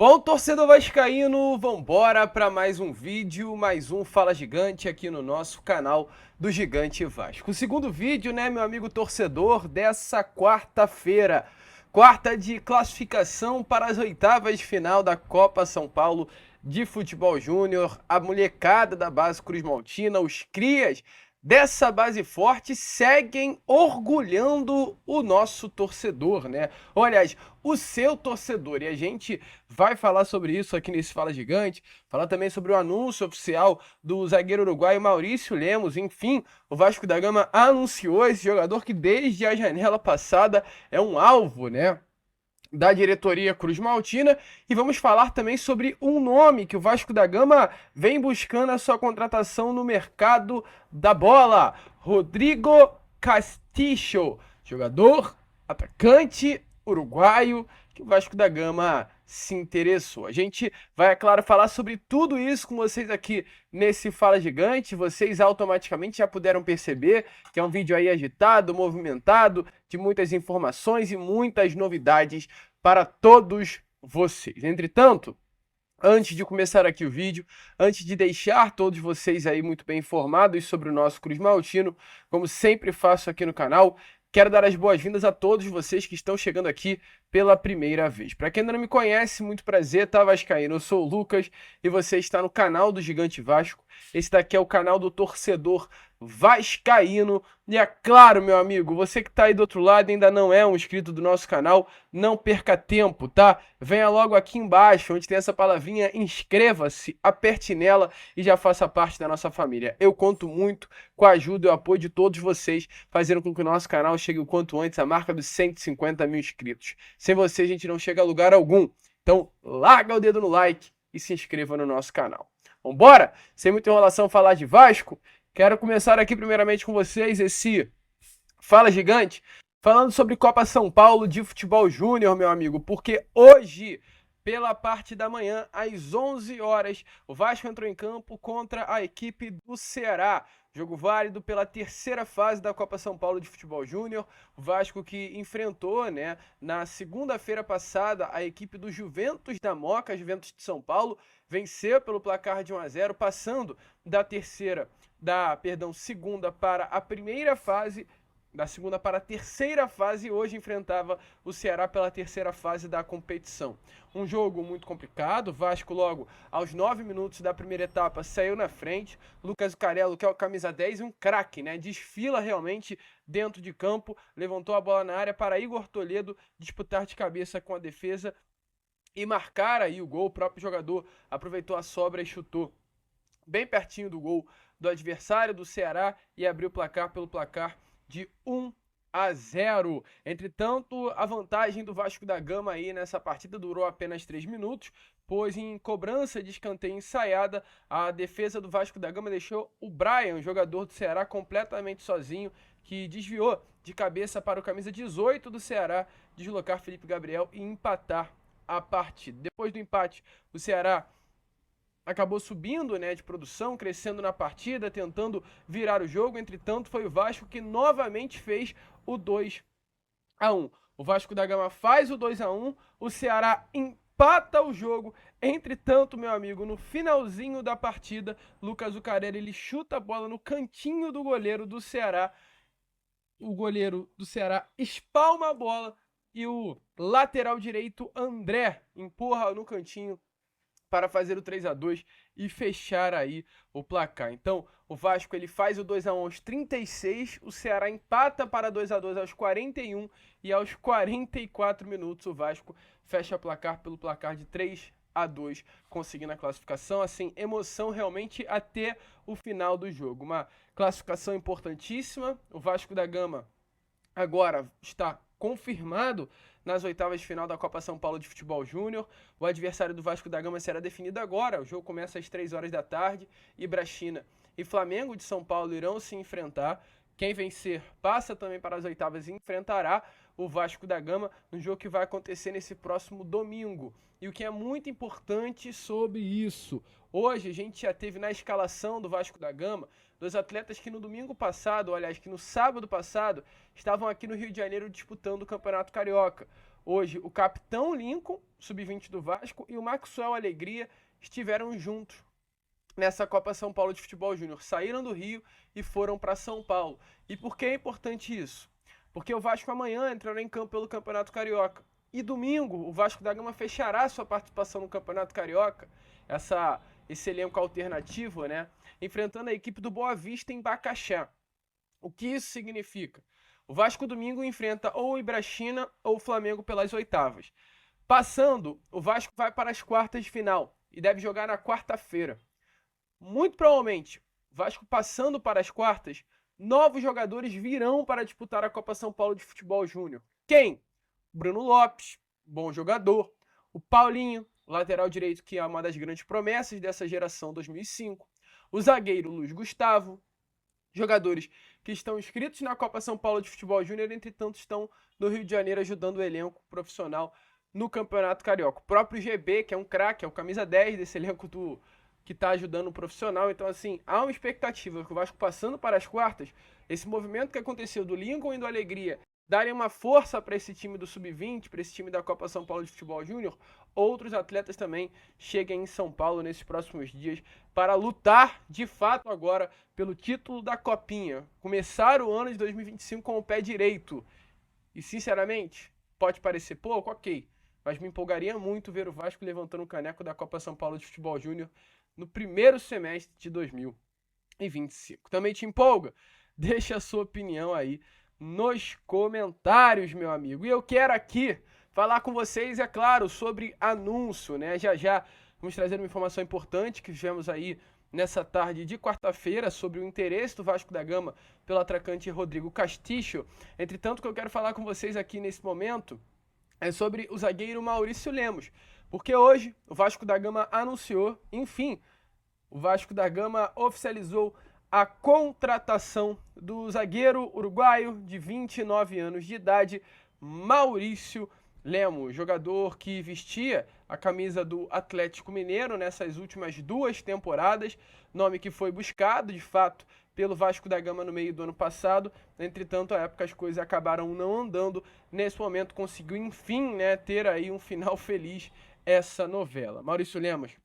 Bom, torcedor vascaíno, vambora para mais um vídeo, mais um Fala Gigante aqui no nosso canal do Gigante Vasco. O segundo vídeo, né, meu amigo torcedor, dessa quarta-feira. Quarta de classificação para as oitavas de final da Copa São Paulo de Futebol Júnior. A molecada da base Cruz Maltina, os crias dessa base forte seguem orgulhando o nosso torcedor, né? Ou, aliás, o seu torcedor. E a gente vai falar sobre isso aqui nesse Fala Gigante, falar também sobre o anúncio oficial do zagueiro uruguaio Maurício Lemos. Enfim, o Vasco da Gama anunciou esse jogador que desde a janela passada é um alvo, né, da diretoria Cruz Maltina, e vamos falar também sobre um nome que o Vasco da Gama vem buscando a sua contratação no mercado da bola: Rodrigo Castillo, jogador, atacante uruguaio que o Vasco da Gama se interessou. A gente vai, é claro, falar sobre tudo isso com vocês aqui nesse Fala Gigante. Vocês automaticamente já puderam perceber que é um vídeo aí agitado, movimentado, de muitas informações e muitas novidades para todos vocês. Entretanto, antes de começar aqui o vídeo, antes de deixar todos vocês aí muito bem informados sobre o nosso Cruz Maltino, como sempre faço aqui no canal, quero dar as boas-vindas a todos vocês que estão chegando aqui pela primeira vez. Para quem ainda não me conhece, muito prazer, tá, vascaíno? Eu sou o Lucas e você está no canal do Gigante Vasco. Esse daqui é o canal do torcedor vascaíno. E é claro, meu amigo, você que está aí do outro lado e ainda não é um inscrito do nosso canal, não perca tempo, tá? Venha logo aqui embaixo, onde tem essa palavrinha inscreva-se, aperte nela e já faça parte da nossa família. Eu conto muito com a ajuda e o apoio de todos vocês, fazendo com que o nosso canal chegue o quanto antes à marca dos 150 mil inscritos. Sem você a gente não chega a lugar algum. Então larga o dedo no like e se inscreva no nosso canal. Vambora? Sem muita enrolação falar de Vasco, quero começar aqui primeiramente com vocês esse Fala Gigante, falando sobre Copa São Paulo de Futebol Júnior, meu amigo, porque hoje, pela parte da manhã, às 11 horas, o Vasco entrou em campo contra a equipe do Ceará. Jogo válido pela terceira fase da Copa São Paulo de Futebol Júnior. O Vasco que enfrentou, né, na segunda-feira passada a equipe do Juventus da Moca, Juventus de São Paulo, venceu pelo placar de 1-0, passando segunda para a primeira fase, da segunda para a terceira fase, e hoje enfrentava o Ceará pela terceira fase da competição. Um jogo muito complicado. Vasco logo aos 9 minutos da primeira etapa saiu na frente. Lucas Carello, que é o camisa 10, um craque, né? Desfila realmente dentro de campo, levantou a bola na área para Igor Toledo disputar de cabeça com a defesa e marcar aí o gol. O próprio jogador aproveitou a sobra e chutou bem pertinho do gol do adversário do Ceará e abriu o placar pelo placar de 1-0. Entretanto, a vantagem do Vasco da Gama aí nessa partida durou apenas 3 minutos, pois em cobrança de escanteio ensaiada, a defesa do Vasco da Gama deixou o Brian, jogador do Ceará, completamente sozinho, que desviou de cabeça para o camisa 18 do Ceará deslocar Felipe Gabriel e empatar a partida. Depois do empate, o Ceará acabou subindo, né, de produção, crescendo na partida, tentando virar o jogo. Entretanto, foi o Vasco que novamente fez o 2-1. O Vasco da Gama faz o 2-1, o Ceará empata o jogo. Entretanto, meu amigo, no finalzinho da partida, Lucas Zucarelli ele chuta a bola no cantinho do goleiro do Ceará. O goleiro do Ceará espalma a bola e o lateral direito André empurra no cantinho para fazer o 3-2 e fechar aí o placar. Então, o Vasco ele faz o 2-1 aos 36, o Ceará empata para 2-2 aos 41 e aos 44 minutos o Vasco fecha o placar pelo placar de 3-2, conseguindo a classificação. Assim, emoção realmente até o final do jogo. Uma classificação importantíssima. O Vasco da Gama agora está confirmado nas oitavas de final da Copa São Paulo de Futebol Júnior. O adversário do Vasco da Gama será definido agora. O jogo começa às 3 horas da tarde. Ibrachina e Flamengo de São Paulo irão se enfrentar. Quem vencer passa também para as oitavas e enfrentará o Vasco da Gama no jogo que vai acontecer nesse próximo domingo. E o que é muito importante sobre isso, hoje a gente já teve na escalação do Vasco da Gama dois atletas que no domingo passado, ou aliás, que no sábado passado, estavam aqui no Rio de Janeiro disputando o Campeonato Carioca. hoje o capitão Lincoln, sub-20 do Vasco, e o Maxwell Alegria estiveram juntos nessa Copa São Paulo de Futebol Júnior. Saíram do Rio e foram para São Paulo. E por que é importante isso? Porque o Vasco amanhã entrará em campo pelo Campeonato Carioca. E domingo o Vasco da Gama fechará sua participação no Campeonato Carioca, esse elenco alternativo, né? Enfrentando a equipe do Boa Vista em Bacaxá. O que isso significa? O Vasco domingo enfrenta ou o Ibrachina ou o Flamengo pelas oitavas. Passando, o Vasco vai para as quartas de final e deve jogar na quarta-feira. Muito provavelmente, Vasco passando para as quartas, novos jogadores virão para disputar a Copa São Paulo de Futebol Júnior. Quem? Bruno Lopes, bom jogador. O Paulinho, lateral direito, que é uma das grandes promessas dessa geração 2005. O zagueiro Luiz Gustavo. Jogadores que estão inscritos na Copa São Paulo de Futebol Júnior, entretanto estão no Rio de Janeiro ajudando o elenco profissional no Campeonato Carioca. O próprio GB, que é um craque, é o camisa 10 desse elenco que está ajudando o profissional. Então, assim, há uma expectativa que o Vasco passando para as quartas, esse movimento que aconteceu do Lincoln e do Alegria, darem uma força para esse time do Sub-20, para esse time da Copa São Paulo de Futebol Júnior, outros atletas também cheguem em São Paulo nesses próximos dias para lutar, de fato, agora pelo título da Copinha. Começar o ano de 2025 com o pé direito. E, sinceramente, pode parecer pouco, ok, mas me empolgaria muito ver o Vasco levantando o caneco da Copa São Paulo de Futebol Júnior no primeiro semestre de 2025. Também te empolga? Deixa a sua opinião aí nos comentários, meu amigo. E eu quero aqui falar com vocês, é claro, sobre anúncio, né? Já vamos trazer uma informação importante que tivemos aí nessa tarde de quarta-feira sobre o interesse do Vasco da Gama pelo atacante Rodrigo Castilho. Entretanto, o que eu quero falar com vocês aqui nesse momento é sobre o zagueiro Maurício Lemos, porque hoje o Vasco da Gama anunciou, enfim, o Vasco da Gama oficializou a contratação do zagueiro uruguaio de 29 anos de idade, Maurício Lemos, jogador que vestia a camisa do Atlético Mineiro nessas últimas 2 temporadas, nome que foi buscado, de fato, pelo Vasco da Gama no meio do ano passado. Entretanto, à época as coisas acabaram não andando. Nesse momento conseguiu, enfim, né, ter aí um final feliz essa novela. Maurício Lemos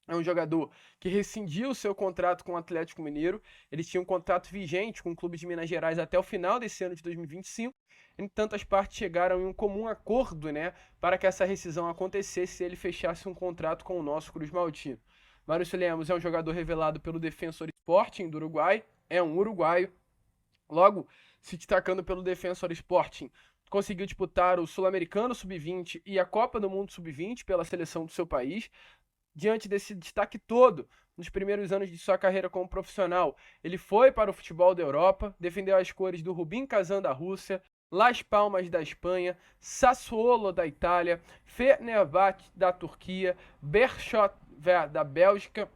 é um jogador que rescindiu seu contrato com o Atlético Mineiro. Ele tinha um contrato vigente com o clube de Minas Gerais até o final desse ano de 2025. Entanto, as partes chegaram em um comum acordo, né, para que essa rescisão acontecesse se ele fechasse um contrato com o nosso Cruz Maltino. Maurício Lemos é um jogador revelado pelo Defensor Sporting do Uruguai, é um uruguaio. Logo, se destacando pelo Defensor Sporting, conseguiu disputar o Sul-Americano Sub-20 e a Copa do Mundo Sub-20 pela seleção do seu país. Diante desse destaque todo, nos primeiros anos de sua carreira como profissional, ele foi para o futebol da Europa, defendeu as cores do Rubin Kazan da Rússia, Las Palmas da Espanha, Sassuolo da Itália, Fenerbahçe da Turquia, Beerschot da Bélgica,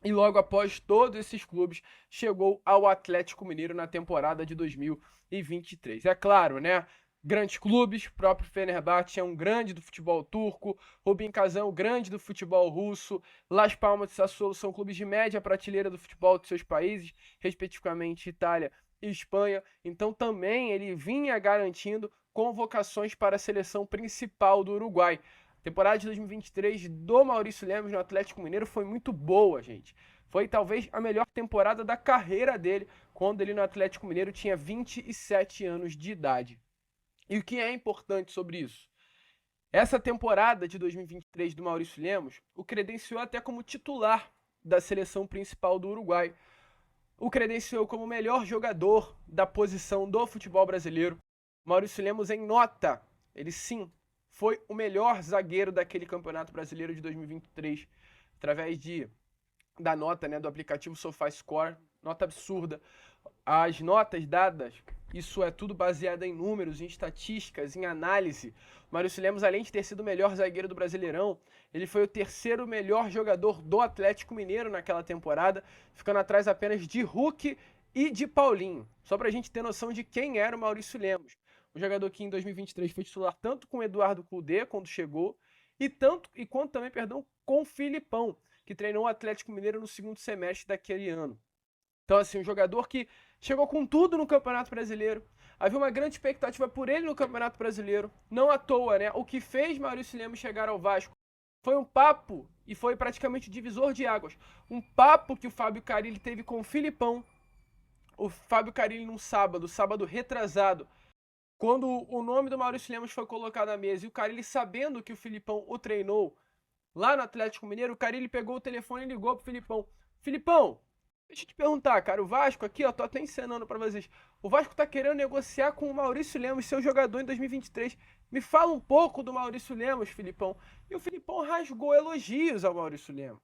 e logo após todos esses clubes chegou ao Atlético Mineiro na temporada de 2023. É claro, né? Grandes clubes, o próprio Fenerbahçe é um grande do futebol turco, Rubin Kazan, o grande do futebol russo, Las Palmas e Sassuolo são clubes de média prateleira do futebol de seus países, respectivamente Itália e Espanha. Então também ele vinha garantindo convocações para a seleção principal do Uruguai. A temporada de 2023 do Maurício Lemos no Atlético Mineiro foi muito boa, gente. Foi talvez a melhor temporada da carreira dele, quando ele no Atlético Mineiro tinha 27 anos de idade. E o que é importante sobre isso? Essa temporada de 2023 do Maurício Lemos o credenciou até como titular da seleção principal do Uruguai. O credenciou como melhor jogador da posição do futebol brasileiro. Maurício Lemos, em nota, ele sim foi o melhor zagueiro daquele Campeonato Brasileiro de 2023, através da nota, né, do aplicativo SofaScore, nota absurda. As notas dadas, isso é tudo baseado em números, em estatísticas, em análise. Maurício Lemos, além de ter sido o melhor zagueiro do Brasileirão, ele foi o terceiro melhor jogador do Atlético Mineiro naquela temporada, ficando atrás apenas de Hulk e de Paulinho. Só pra gente ter noção de quem era o Maurício Lemos. Um jogador que em 2023 foi titular tanto com o Eduardo Cudê, quando chegou, quanto também com o Filipão, que treinou o Atlético Mineiro no segundo semestre daquele ano. Então, assim, um jogador que chegou com tudo no Campeonato Brasileiro, Havia uma grande expectativa por ele no Campeonato Brasileiro. Não à toa, né? O que fez Maurício Lemos chegar ao Vasco foi um papo, e foi praticamente divisor de águas, um papo que o Fábio Carille teve com o Filipão. O Fábio Carille num sábado retrasado, quando o nome do Maurício Lemos foi colocado na mesa e o Carille, sabendo que o Filipão o treinou lá no Atlético Mineiro, o Carille pegou o telefone e ligou pro Filipão. Filipão, deixa eu te perguntar, cara, o Vasco aqui, ó, tô até encenando pra vocês. O Vasco tá querendo negociar com o Maurício Lemos, seu jogador em 2023. Me fala um pouco do Maurício Lemos, Filipão. E o Filipão rasgou elogios ao Maurício Lemos.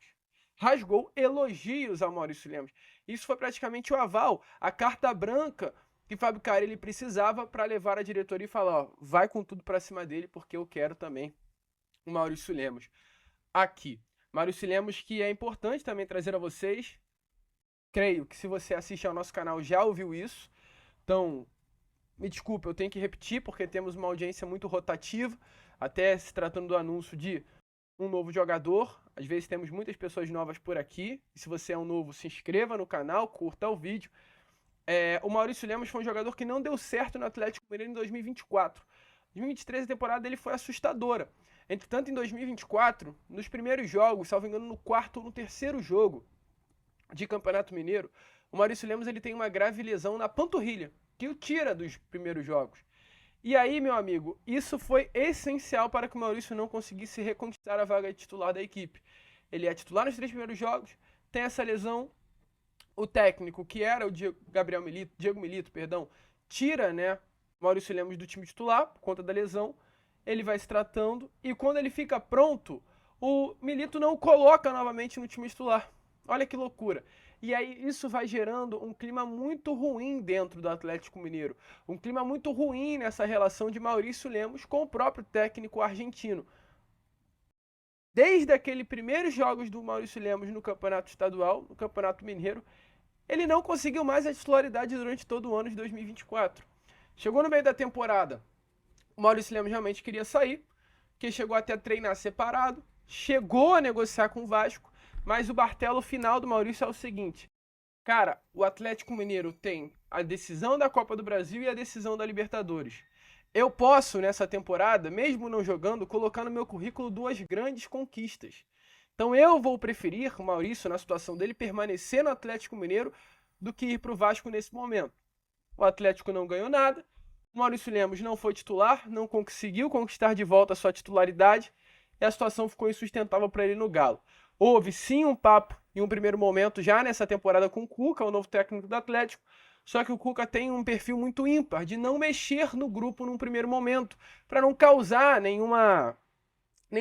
Rasgou elogios ao Maurício Lemos. Isso foi praticamente o aval, a carta branca que Fábio Carille precisava para levar a diretoria e falar, ó, vai com tudo para cima dele, porque eu quero também o Maurício Lemos aqui. Maurício Lemos, que é importante também trazer a vocês. Creio que se você assiste ao nosso canal já ouviu isso. Então, me desculpe, eu tenho que repetir, porque temos uma audiência muito rotativa, até se tratando do anúncio de um novo jogador. Às vezes temos muitas pessoas novas por aqui. E se você é um novo, se inscreva no canal, curta o vídeo. O Maurício Lemos foi um jogador que não deu certo no Atlético Mineiro em 2024. Em 2023 a temporada dele foi assustadora. Entretanto, em 2024, nos primeiros jogos, salvo engano no quarto ou no terceiro jogo de Campeonato Mineiro, o Maurício Lemos ele tem uma grave lesão na panturrilha, que o tira dos primeiros jogos. E aí, meu amigo, isso foi essencial para que o Maurício não conseguisse reconquistar a vaga de titular da equipe. Ele é titular nos 3 primeiros jogos, tem essa lesão. O técnico, que era o Diego Milito, tira, né, Maurício Lemos do time titular por conta da lesão. Ele vai se tratando e quando ele fica pronto, o Milito não o coloca novamente no time titular. Olha que loucura. E aí isso vai gerando um clima muito ruim dentro do Atlético Mineiro. Um clima muito ruim nessa relação de Maurício Lemos com o próprio técnico argentino. Desde aqueles primeiros jogos do Maurício Lemos no Campeonato Estadual, no Campeonato Mineiro, ele não conseguiu mais a titularidade durante todo o ano de 2024. Chegou no meio da temporada, o Maurício Lemos realmente queria sair, que chegou até a treinar separado, chegou a negociar com o Vasco, mas o martelo final do Maurício é o seguinte: cara, o Atlético Mineiro tem a decisão da Copa do Brasil e a decisão da Libertadores. Eu posso, nessa temporada, mesmo não jogando, colocar no meu currículo 2 grandes conquistas. Então eu vou preferir, o Maurício, na situação dele, permanecer no Atlético Mineiro do que ir para o Vasco nesse momento. O Atlético não ganhou nada, o Maurício Lemos não foi titular, não conseguiu conquistar de volta a sua titularidade e a situação ficou insustentável para ele no Galo. Houve sim um papo em um primeiro momento já nessa temporada com o Cuca, o novo técnico do Atlético, só que o Cuca tem um perfil muito ímpar de não mexer no grupo num primeiro momento, para não causar nenhum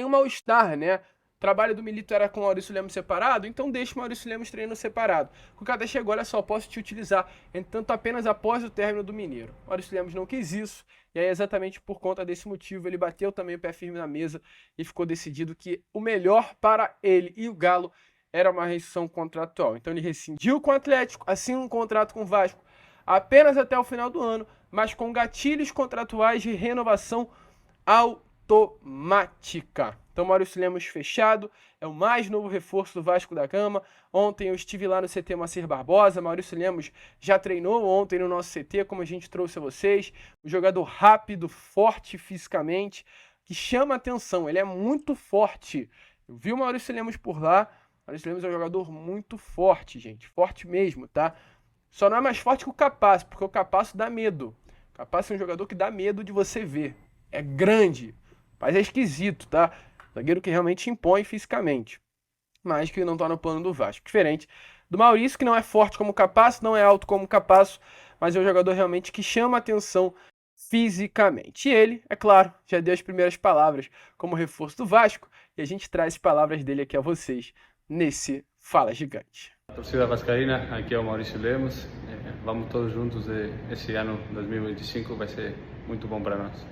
mal-estar, né? O trabalho do Milito era com o Maurício Lemos separado, então deixa o Maurício Lemos treinando separado. O Cuca até chegou, olha só, posso te utilizar, entretanto apenas após o término do Mineiro. O Maurício Lemos não quis isso, e aí exatamente por conta desse motivo ele bateu também o pé firme na mesa e ficou decidido que o melhor para ele e o Galo era uma rescisão contratual. Então ele rescindiu com o Atlético, assinou um contrato com o Vasco apenas até o final do ano, mas com gatilhos contratuais de renovação automática. Então Maurício Lemos fechado, é o mais novo reforço do Vasco da Gama. Ontem eu estive lá no CT Moacir Barbosa, Maurício Lemos já treinou ontem no nosso CT, como a gente trouxe a vocês. Um jogador rápido, forte fisicamente, que chama atenção, ele é muito forte. Eu vi o Maurício Lemos por lá, Maurício Lemos é um jogador muito forte, gente, forte mesmo, tá? Só não é mais forte que o Capasso, porque o Capasso dá medo. O Capasso é um jogador que dá medo de você ver. É grande, mas é esquisito, tá? Zagueiro que realmente impõe fisicamente, mas que não tá no plano do Vasco. Diferente do Maurício, que não é forte como o Capasso, não é alto como o Capasso, mas é um jogador realmente que chama atenção fisicamente. E ele, é claro, já deu as primeiras palavras como reforço do Vasco, e a gente traz as palavras dele aqui a vocês nesse Fala Gigante. Torcida vascaína, aqui é o Maurício Lemos. Vamos todos juntos. Esse ano 2025 vai ser muito bom para nós.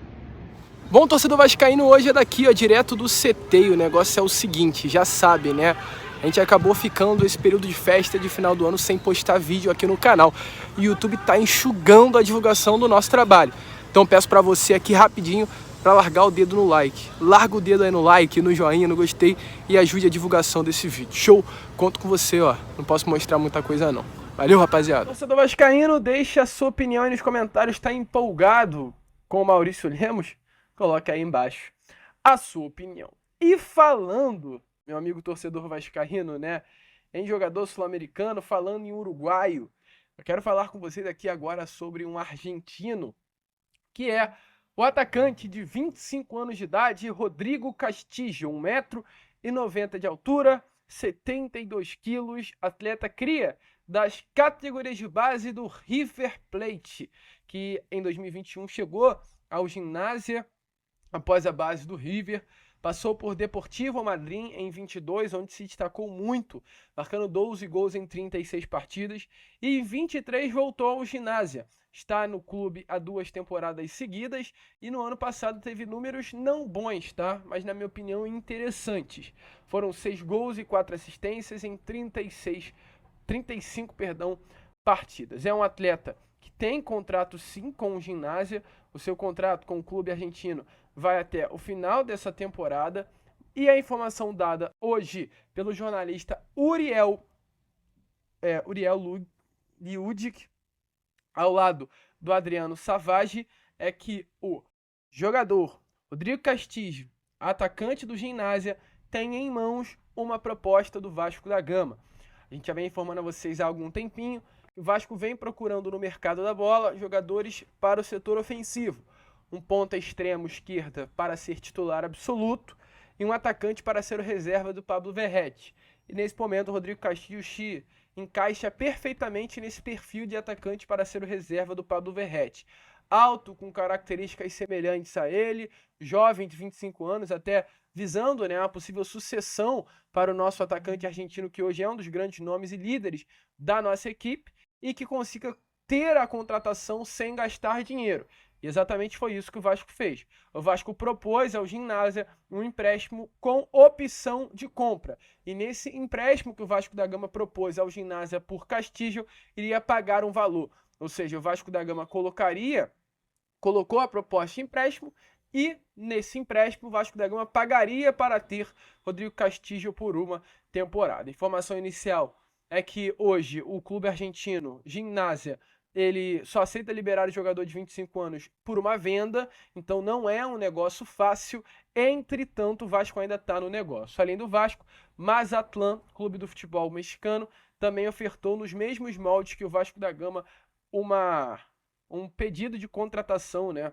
Bom, torcedor vascaíno, hoje é daqui, ó, direto do CT. E o negócio é o seguinte, já sabe, né? A gente acabou ficando esse período de festa de final do ano sem postar vídeo aqui no canal. E o YouTube tá enxugando a divulgação do nosso trabalho. Então peço para você aqui rapidinho para largar o dedo no like. Larga o dedo aí no like, no joinha, no gostei e ajude a divulgação desse vídeo. Show? Conto com você, ó. Não posso mostrar muita coisa não. Valeu, rapaziada. Torcedor vascaíno, deixa a sua opinião aí nos comentários. Está empolgado com o Maurício Lemos? Coloca aí embaixo a sua opinião. E falando, meu amigo torcedor vascaíno, né, em jogador sul-americano, falando em uruguaio, eu quero falar com vocês aqui agora sobre um argentino, que é o atacante de 25 anos de idade, Rodrigo Castillo, 1,90 m de altura, 72 quilos, atleta cria das categorias de base do River Plate, que em 2021 chegou ao Ginásio após a base do River, passou por Deportivo Madryn em 22, onde se destacou muito, marcando 12 gols em 36 partidas, e em 23 voltou ao Ginásio. Está no clube há 2 temporadas seguidas e no ano passado teve números não bons, tá? Mas na minha opinião interessantes. Foram 6 gols e 4 assistências em 35 partidas. É um atleta que tem contrato sim com o Ginásio. O seu contrato com o clube argentino vai até o final dessa temporada. E a informação dada hoje pelo jornalista Uriel Liudic, ao lado do Adriano Savage, é que o jogador Rodrigo Castillo, atacante do Ginásio, tem em mãos uma proposta do Vasco da Gama. A gente já vem informando a vocês há algum tempinho que o Vasco vem procurando no mercado da bola jogadores para o setor ofensivo. Um ponta extremo esquerda para ser titular absoluto e um atacante para ser o reserva do Pablo Verratti. E nesse momento o Rodrigo Castillo se encaixa perfeitamente nesse perfil de atacante para ser o reserva do Pablo Verratti. Alto, com características semelhantes a ele, jovem de 25 anos, até visando, né, uma possível sucessão para o nosso atacante argentino, que hoje é um dos grandes nomes e líderes da nossa equipe, e que consiga ter a contratação sem gastar dinheiro. E exatamente foi isso que o Vasco fez. O Vasco propôs ao Ginásio um empréstimo com opção de compra. E nesse empréstimo que o Vasco da Gama propôs ao Ginásio por Castillo, iria pagar um valor. Ou seja, o Vasco da Gama colocou a proposta de empréstimo e nesse empréstimo o Vasco da Gama pagaria para ter Rodrigo Castillo por uma temporada. Informação inicial é que hoje o clube argentino Ginásio, ele só aceita liberar o jogador de 25 anos por uma venda, então não é um negócio fácil. Entretanto, o Vasco ainda está no negócio. Além do Vasco, Mazatlán, clube do futebol mexicano, também ofertou nos mesmos moldes que o Vasco da Gama um pedido de contratação, né,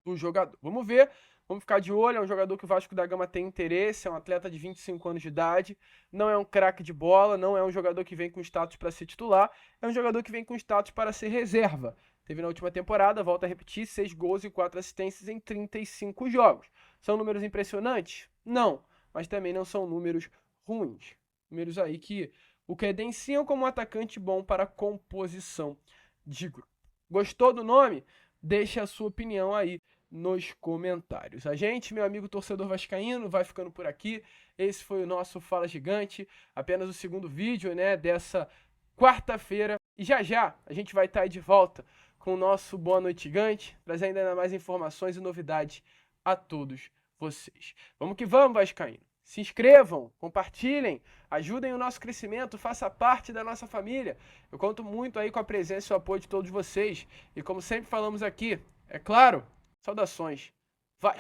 do jogador. Vamos ver, vamos ficar de olho. É um jogador que o Vasco da Gama tem interesse, é um atleta de 25 anos de idade, não é um craque de bola, não é um jogador que vem com status para ser titular, é um jogador que vem com status para ser reserva. Teve na última temporada, volto a repetir, 6 gols e 4 assistências em 35 jogos. São números impressionantes? Não, mas também não são números ruins. Números aí que o credenciam como um atacante bom para a composição de grupo. Gostou do nome? Deixe a sua opinião aí nos comentários. A gente, meu amigo torcedor vascaíno, vai ficando por aqui. Esse foi o nosso Fala Gigante, apenas o segundo vídeo, né, dessa quarta-feira. E já já a gente vai estar aí de volta com o nosso Boa Noite Gigante, trazendo ainda mais informações e novidades a todos vocês. Vamos que vamos, vascaíno. Se inscrevam, compartilhem, ajudem o nosso crescimento, faça parte da nossa família. Eu conto muito aí com a presença e o apoio de todos vocês. E como sempre falamos aqui, é claro, saudações. Vai!